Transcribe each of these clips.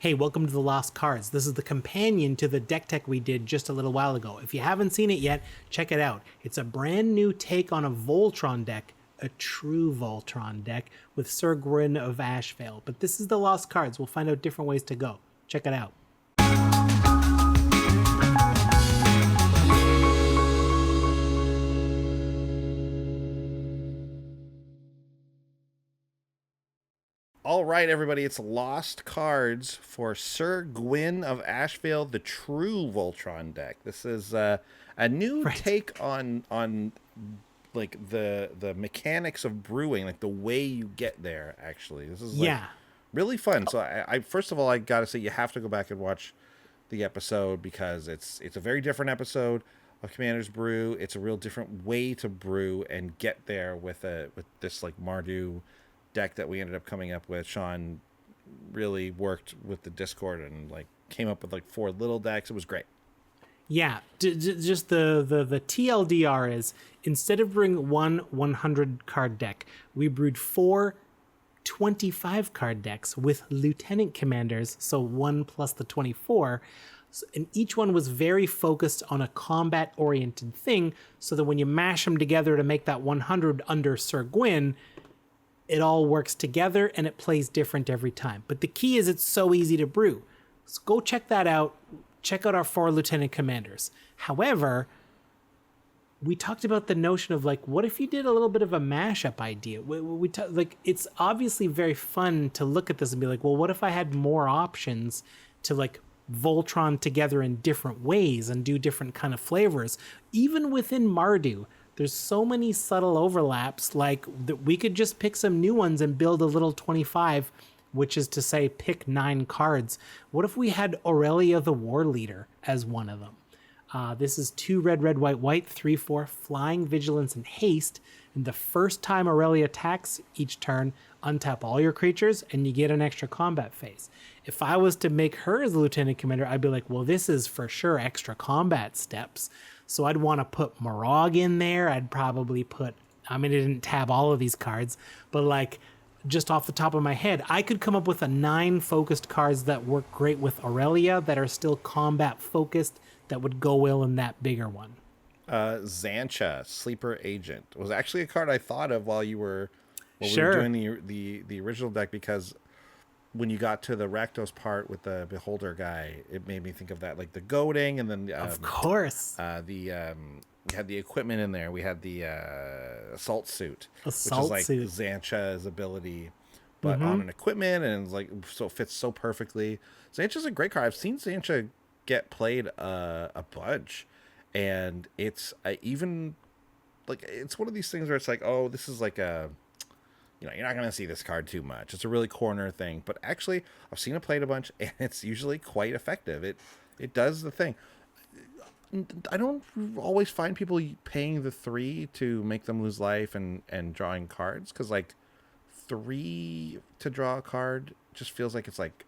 Hey, welcome to the Lost Cards. This is the companion to the deck tech we did just a little while ago. If you haven't seen it yet, check it out. It's a brand new take on a Voltron deck, a true Voltron deck with Syr Gwyn of Ashvale. But this is the Lost Cards. We'll find out different ways to go. Check it out. All right, everybody, it's Lost Cards for Syr Gwyn of Ashvale, the true Voltron deck. This is a new take on like the mechanics of brewing, like the way you get there. Actually, this is really fun. So I first of all, I gotta say you have to go back and watch the episode because it's a very different episode of Commander's Brew. It's a real different way to brew and get there with this like Mardu deck that we ended up coming up with. Sean really worked with the Discord and like came up with like 4 little decks. It was great. Yeah, just the TLDR is instead of brewing one 100 card deck, we brewed 4 25 card decks with lieutenant commanders, so 1 plus the 24. And each one was very focused on a combat oriented thing, so that when you mash them together to make that 100 under Syr Gwyn, it all works together and it plays different every time. But the key is it's so easy to brew. So go check that out. Check out our 4 lieutenant commanders. However, we talked about the notion of like, what if you did a little bit of a mashup idea? Like, it's obviously very fun to look at this and be like, well, what if I had more options to like Voltron together in different ways and do different kind of flavors, even within Mardu. There's so many subtle overlaps, like that we could just pick some new ones and build a little 25, which is to say pick 9 cards. What if we had Aurelia the War Leader as one of them? This is 2 red, red, white, white, 3/4, flying, vigilance, and haste. And the first time Aurelia attacks each turn, untap all your creatures and you get an extra combat phase. If I was to make her as a lieutenant commander, I'd be like, well, this is for sure extra combat steps. So I'd want to put Morag in there. I'd probably put, I mean, I didn't tab all of these cards, but like just off the top of my head, I could come up with a 9 focused cards that work great with Aurelia that are still combat focused that would go well in that bigger one. Xancha, Sleeper Agent, was actually a card I thought of while we were doing the original deck, because when you got to the Rakdos part with the Beholder guy, it made me think of that, like the goading, and then of course we had the equipment in there. We had the assault suit, which is like Xancha's ability, but on an equipment, and it's like so it fits so perfectly. Xancha's a great card. I've seen Xancha get played a bunch, and it's even like it's one of these things where it's like, oh, this is like a, you know, you're not going to see this card too much. It's a really corner thing. But actually, I've seen it played a bunch, and it's usually quite effective. It does the thing. I don't always find people paying the 3 to make them lose life and drawing cards, because, like, 3 to draw a card just feels like it's, like,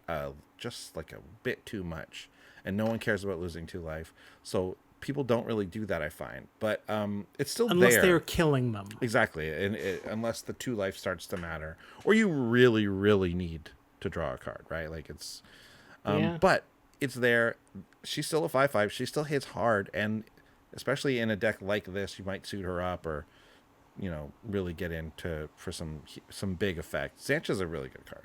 just, like, a bit too much. And no one cares about losing 2 life. So people don't really do that, I find, but it's still unless there. They're killing them. Exactly, and unless the 2 life starts to matter, or you really, really need to draw a card, right? Like it's, but it's there. She's still a 5/5. She still hits hard, and especially in a deck like this, you might suit her up, or you know, really get into for some big effect. Xancha's a really good card.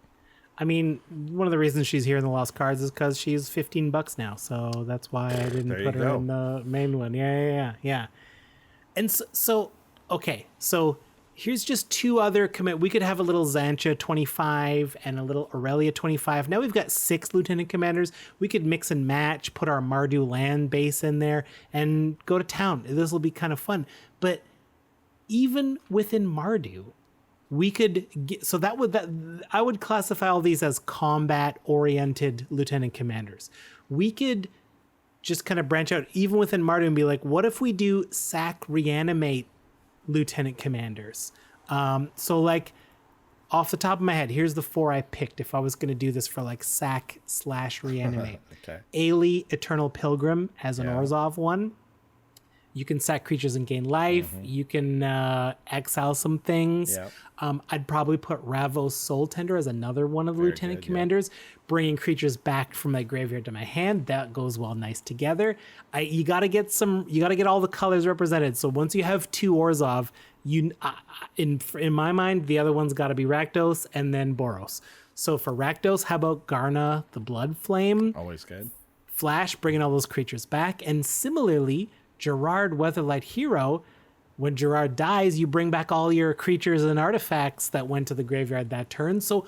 I mean, one of the reasons she's here in the Lost Cards is because she's $15 now, so that's why I didn't put her in the main one. Yeah. And so okay, so here's just 2 other we could have a little Xancha 25 and a little Aurelia 25. Now we've got 6 lieutenant commanders. We could mix and match, put our Mardu land base in there, and go to town. This will be kind of fun. But even within Mardu, we could get, so I would classify all these as combat oriented lieutenant commanders. We could just kind of branch out even within Mardu and be like, what if we do sack reanimate lieutenant commanders? So like off the top of my head, here's the 4 I picked if I was going to do this for like sack/reanimate. Okay. Ailey, Eternal Pilgrim as an Orzhov one. You can sack creatures and gain life. You can exile some things. Yep. I'd probably put Ravos Soul Tender as another one of the lieutenant commanders, bringing creatures back from my graveyard to my hand. That goes well nice together. You got to get all the colors represented. So once you have 2 Orzhov, in my mind, the other one's got to be Rakdos and then Boros. So for Rakdos, how about Garna the Blood Flame? Always good. Flash, bringing all those creatures back. And similarly, Gerard Weatherlight Hero, when Gerard dies, you bring back all your creatures and artifacts that went to the graveyard that turn. So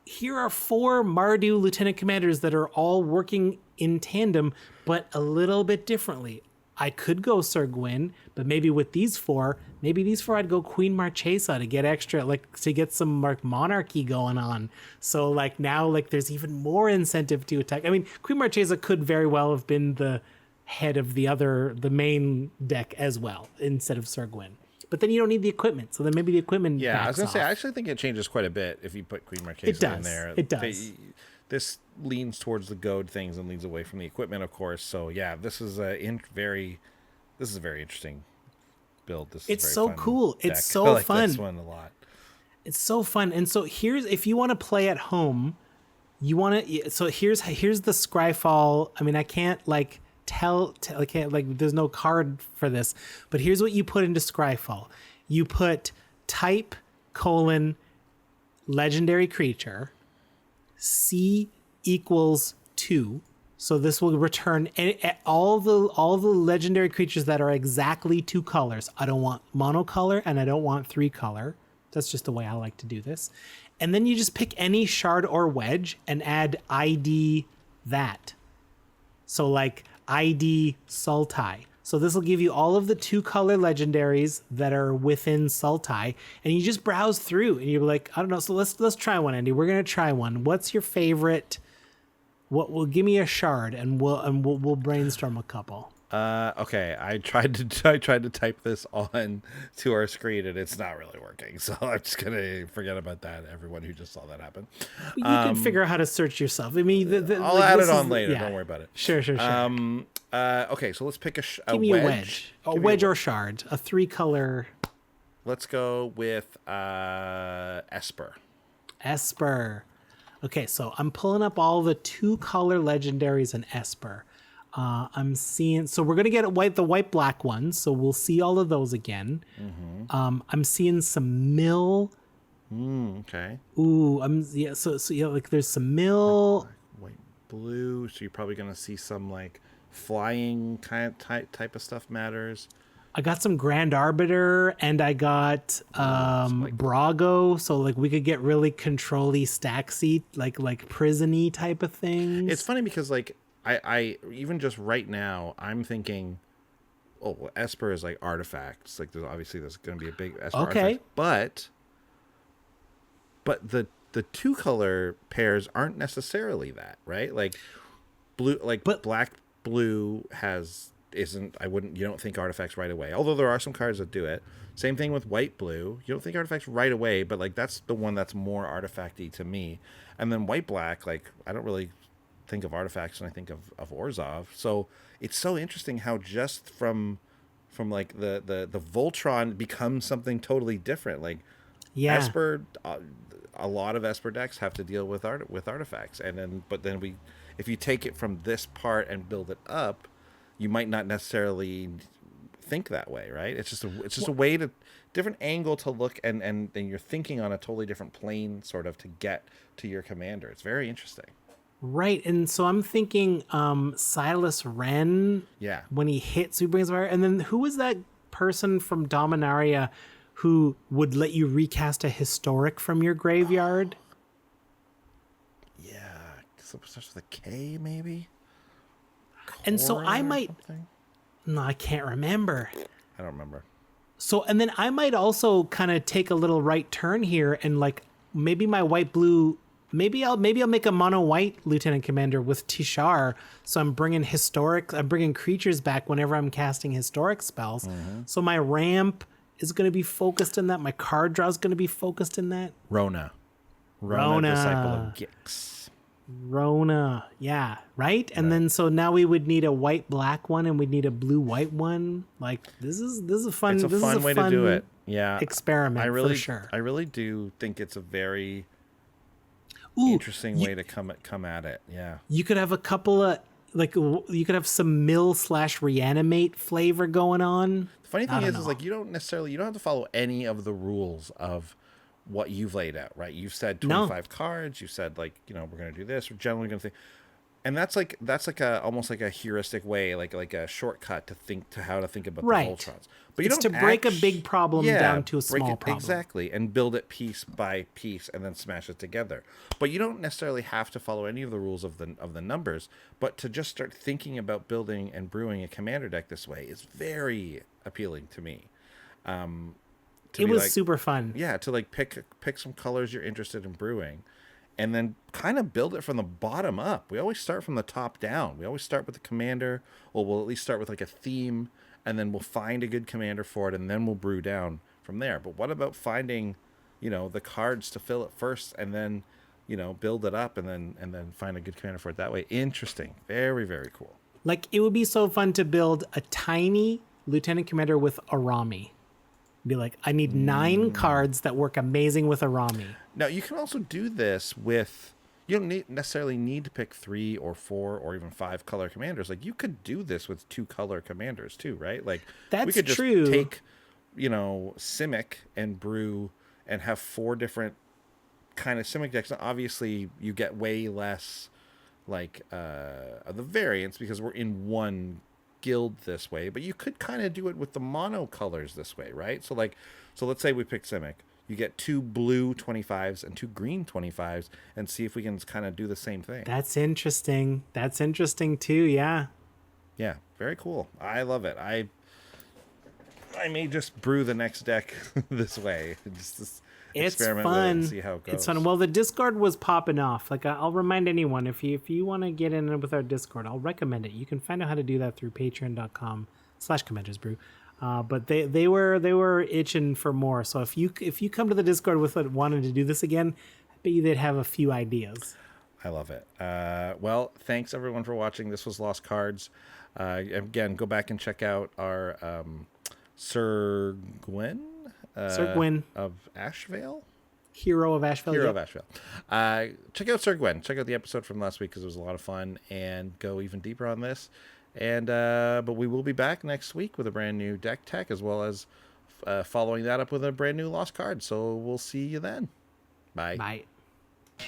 here are 4 Mardu Lieutenant Commanders that are all working in tandem, but a little bit differently. I could go Syr Gwyn, but maybe with these 4, I'd go Queen Marchesa to get extra, to get some monarchy going on. So now there's even more incentive to attack. I mean, Queen Marchesa could very well have been the head of the main deck as well instead of Syr Gwyn. But then you don't need the equipment, so then maybe the equipment. Yeah, I was gonna off. say I actually think it changes quite a bit if you put Queen Marchesa in there. It does. This leans towards the goad things and leans away from the equipment, of course. So yeah, this is a very interesting build. It's so cool. Deck. It's so I like fun. This one a lot. It's so fun. And so if you want to play at home, here's the Scryfall. I mean, I can't there's no card for this, but here's what you put into Scryfall. You put type : legendary creature, C = 2. So this will return all the legendary creatures that are exactly 2 colors. I don't want monocolor and I don't want 3 color. That's just the way I like to do this. And then you just pick any shard or wedge and add ID that. So ID Sultai. So this will give you all of the 2 color legendaries that are within Sultai, and you just browse through and you're like, I don't know. So let's try one, Andy. We're gonna try one. What's your favorite? What will give me a shard and we'll brainstorm a couple. Okay, I tried to type this on to our screen and it's not really working. So I'm just gonna forget about that. Everyone who just saw that happen. You can figure out how to search yourself. I mean, I'll add it on later. Yeah. Don't worry about it. Sure. Okay, so let's pick a Give me a wedge. A wedge or shard. A 3 color. Let's go with Esper. Okay, so I'm pulling up all the 2 color legendaries in Esper. I'm seeing, so we're gonna get the white black ones, so we'll see all of those again. I'm seeing some mill. Okay. Ooh, so there's some mill. White, blue. So you're probably gonna see some flying kind of type of stuff matters. I got some Grand Arbiter and I got Brago, so we could get really control-y stacksy, like prison-y type of things. It's funny because I even just right now I'm thinking, Esper is artifacts. There's going to be a big Esper artifact, but the 2 color pairs aren't necessarily that, right? Blue, black blue you don't think artifacts right away, although there are some cards that do it. Same thing with white blue. You don't think artifacts right away, but that's the one that's more artifacty to me. And then white black, I don't really think of artifacts when I think of Orzhov. So it's so interesting how just from the Voltron becomes something totally different. Esper, a lot of Esper decks have to deal with artifacts, but then if you take it from this part and build it up, you might not necessarily think that way, right? It's just a way to different angle to look, and you're thinking on a totally different plane sort of to get to your commander. It's very interesting. Right, and so I'm thinking Silas Wren. Yeah. When he hits, he brings fire. And then who was that person from Dominaria who would let you recast a historic from your graveyard? Yeah, something starts with a K, maybe. And so I might. No, I can't remember. I don't remember. So, and then I might also kind of take a little right turn here, and maybe my white blue. Maybe I'll make a mono white lieutenant commander with Tishar. So I'm bringing creatures back whenever I'm casting historic spells. So my ramp is going to be focused in that. My card draw is going to be focused in that. Rona, Disciple of Gix. Rona. Yeah, right? And then so now we would need a white-black one and we'd need a blue-white one. Like, this is a fun... It's a fun way to do it. Yeah. Experiment, for sure. I really do think it's a very interesting way to come at it. Yeah. You could have a couple of... Like, you could have some mill/reanimate flavor going on. The funny thing is like, you don't have to follow any of the rules of what you've laid out, right? You've said 25 cards. You said, like, we're going to do this. We're generally going to think, and that's like almost like a heuristic way, like a shortcut to how to think about the voltrons. But it's to break a big problem down to a small problem. Exactly, and build it piece by piece, and then smash it together. But you don't necessarily have to follow any of the rules of the numbers. But to just start thinking about building and brewing a commander deck this way is very appealing to me. It was super fun. Yeah, to like pick some colors you're interested in brewing, and then kind of build it from the bottom up. We always start from the top down. We always start with the commander, or we'll at least start with like a theme, and then we'll find a good commander for it, and then we'll brew down from there. But what about finding, the cards to fill it first, and then, build it up, and then find a good commander for it that way? Interesting. Very, very cool. Like, it would be so fun to build a tiny lieutenant commander with Arami. Be like, I need 9 cards that work amazing with Arami. Now, you can also do this with... You don't necessarily need to pick 3 or 4 or even 5 color commanders. Like, you could do this with 2 color commanders too, right? Like, we could just take, Simic and brew and have 4 different kind of Simic decks. Now, obviously, you get way less, like, of the variants because we're in one guild this way. But you could kind of do it with the mono colors this way, right? So let's say we pick Simic. You get 2 blue 25s and 2 green 25s, and see if we can kind of do the same thing. That's interesting. That's interesting too. Yeah. Yeah. Very cool. I love it. I may just brew the next deck this way. Just experiment with it and see how it goes. It's fun. Well, the Discord was popping off. Like, I'll remind anyone, if you want to get in with our Discord, I'll recommend it. You can find out how to do that through patreon.com/CommandersBrew. But they were itching for more. So if you come to the Discord with it wanting to do this again, I bet you they'd have a few ideas. I love it. Well, thanks everyone for watching. This was Lost Cards. Again, go back and check out our Syr Gwyn. Syr Gwyn of Ashvale. Hero of Ashvale. Of Ashvale. Check out Syr Gwyn. Check out the episode from last week because it was a lot of fun, and go even deeper on this. And but we will be back next week with a brand new deck tech, as well as following that up with a brand new Lost Card. So we'll see you then. Bye.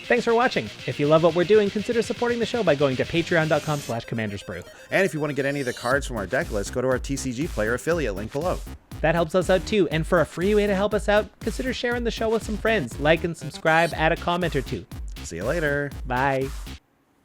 Thanks for watching. If you love what we're doing, consider supporting the show by going to patreon.com/CommandersBrew. And if you want to get any of the cards from our deck list, go to our TCG Player affiliate link below. That helps us out too. And for a free way to help us out, consider sharing the show with some friends. Like and subscribe, add a comment or 2. See you later. Bye.